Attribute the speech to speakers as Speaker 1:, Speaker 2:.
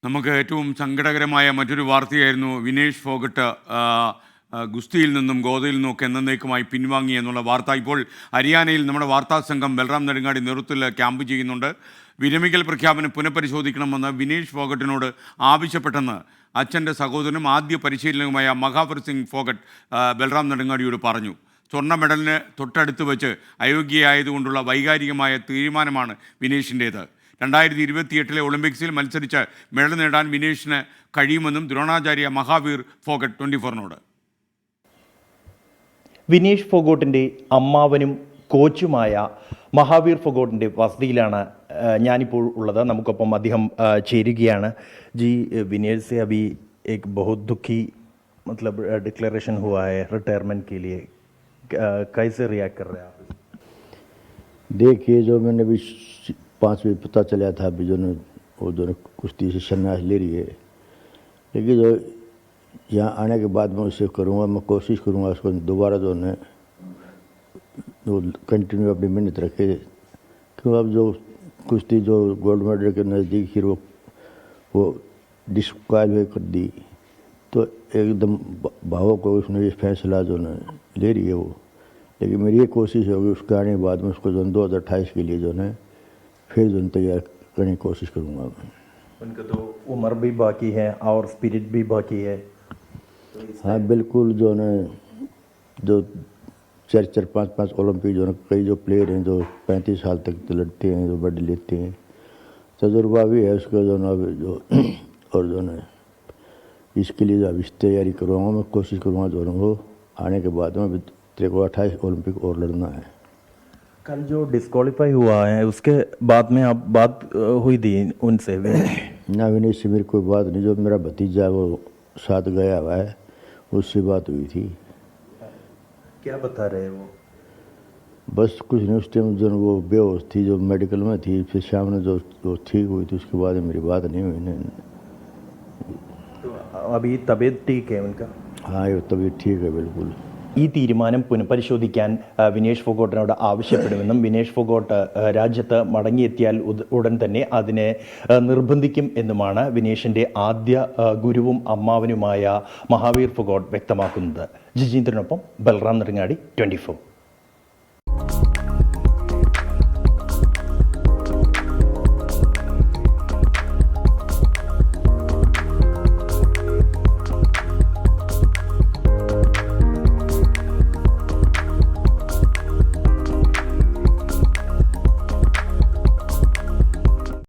Speaker 1: നമുക്ക് ഏറ്റവും സങ്കടകരമായ മറ്റൊരു വാർത്തയായിരുന്നു വിനേഷ് ഫോഗട്ട് ഗുസ്തിയിൽ നിന്നും ഗോദയിൽ നിന്നൊക്കെ എന്നേക്കുമായി പിൻവാങ്ങി എന്നുള്ള വാർത്ത. ഇപ്പോൾ ഹരിയാനയിൽ നമ്മുടെ വാർത്താ സംഘം ബൽറാം നെടുങ്ങാടി നേതൃത്വത്തിൽ ക്യാമ്പ് ചെയ്യുന്നുണ്ട്. വിരമിക്കൽ പ്രഖ്യാപനം പുനഃപരിശോധിക്കണമെന്ന് വിനേഷ് ഫോഗട്ടിനോട് ആവശ്യപ്പെട്ടെന്ന് അച്ഛൻ്റെ സഹോദരനും ആദ്യ പരിശീലകനുമായ മഹാവീർ സിംഗ് ഫോഗട്ട് ബൽറാം നെടുങ്ങാടിയോട് പറഞ്ഞു. സ്വർണ്ണ മെഡലിന് തൊട്ടടുത്ത് വെച്ച് അയോഗ്യയായതുകൊണ്ടുള്ള വൈകാരികമായ തീരുമാനമാണ് വിനേഷിൻ്റേത്. 2028 ഒളിമ്പിക്സിൽ മത്സരിച്ച് മെഡൽ നേടാൻ വിനേഷിന് കഴിയുമെന്നും ദ്രോണാചാര്യ മഹാവീർ ഫോഗട്ട് 24നോട്.
Speaker 2: വിനേഷ് ഫോഗോട്ടിൻ്റെ അമ്മാവനും കോച്ചുമായ മഹാവീർ ഫോഗോട്ടിൻ്റെ വസതിയിലാണ് ഞാനിപ്പോൾ ഉള്ളത്. നമുക്കൊപ്പം അദ്ദേഹം ചേരുകയാണ്. जी विनेश से अभी एक बहुत दुखी मतलब डिक्लेरेशन हुआ है रिटायरमेंट के लिए, कैसे रिएक्ट कर रहे हैं आप?
Speaker 3: देखिए, जो मैंने भी 5 बजे पता चला था अभी जो वो दोनों कुश्ती से संन्यास ले रही है, लेकिन जो यहाँ आने के बाद मैं उसे करूँगा, मैं कोशिश करूँगा उसको दोबारा जो है वो कंटिन्यू अपनी मेहनत रखे। क्यों अब जो कुश्ती जो गोल्ड मेडल के नज़दीक ही वो डिस्क्वालीफाई कर दी, तो एकदम भावों को उसने ये फैसला जो है ले रही है वो। लेकिन मेरी ये कोशिश होगी उसके आने के बाद में उसको जो 2028 के लिए जो है फिर जो तैयार करने की कोशिश करूँगा।
Speaker 2: उनका तो उम्र भी बाकी है और स्पिरिट भी बाकी है।
Speaker 3: हाँ बिल्कुल, जो है जो 4-4, 5-5 ओलंपिक जो है कई जो प्लेयर हैं जो 35 साल तक तो लड़ते हैं, जो मेडल लेते हैं, तजुर्बा भी है उसका जो ना जो और जो है इसके लिए जो अभी तैयारी करवाऊँगा, मैं कोशिश करूँगा जो है वो आने के बाद में 28 ओलंपिक और लड़ना है।
Speaker 2: कल जो डिस्क्वालीफाई हुआ है उसके बाद में आप बात हुई थी उनसे?
Speaker 3: ना विनेश से मेरी कोई बात नहीं, जो मेरा भतीजा वो साथ गया हुआ है उससे बात हुई थी।
Speaker 2: क्या बता रहे वो?
Speaker 3: बस कुछ नहीं, उस टाइम जो वो बेहोश थी, जो मेडिकल में थी, फिर शाम में जो ठीक हुई थी उसके बाद मेरी बात नहीं हुई नहीं।
Speaker 2: तो अभी तबीयत ठीक है उनका?
Speaker 3: हाँ, ये तबीयत ठीक है बिल्कुल।
Speaker 2: ഈ തീരുമാനം പുനഃപരിശോധിക്കാൻ വിനേഷ് ഫോഗോട്ടിനോട് ആവശ്യപ്പെടുമെന്നും വിനേഷ് ഫോഗോട്ട് രാജ്യത്ത് മടങ്ങിയെത്തിയാൽ ഉടൻ തന്നെ അതിനെ നിർബന്ധിക്കും എന്നുമാണ് വിനേഷിൻ്റെ ആദ്യ ഗുരുവും അമ്മാവനുമായ മഹാവീർ ഫോഗോട്ട് വ്യക്തമാക്കുന്നത്. ജിജീന്ദ്രനൊപ്പം ബൽറാം നെടുങ്ങാടി, 24.